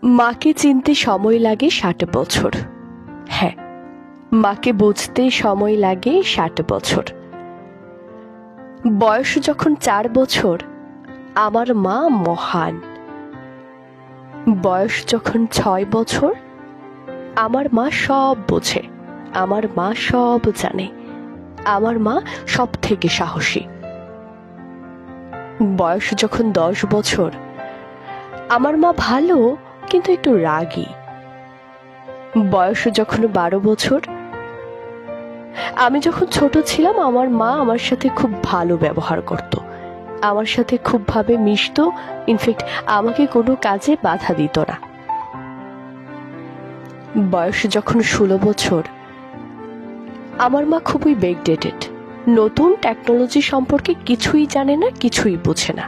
মাকে চিনতে সময় লাগে ৬০ বছর। হ্যাঁ, মাকে বুঝতে সময় লাগে ৬০ বছর। বয়স যখন ৪ বছর, আমার মা মহান। বয়স যখন ৬ বছর, আমার মা সব বোঝে, আমার মা সব জানে, আমার মা সব থেকে সাহসী। বয়স যখন ১০ বছর, আমার মা ভালো কিন্তু একটু রাগী। বয়স যখন ১২ বছর, আমি যখন ছোট ছিলাম আমার মা আমার সাথে খুব ভালো ব্যবহার করত, আমার সাথে খুব ভাবে মিশতো, ইনফ্যাক্ট আমাকে কোনো কাজে বাধা দিত না। বয়স যখন ১৬ বছর, আমার মা খুবই ব্যাকডেটেড, নতুন টেকনোলজি সম্পর্কে কিছুই জানে না, কিছুই বোঝে না।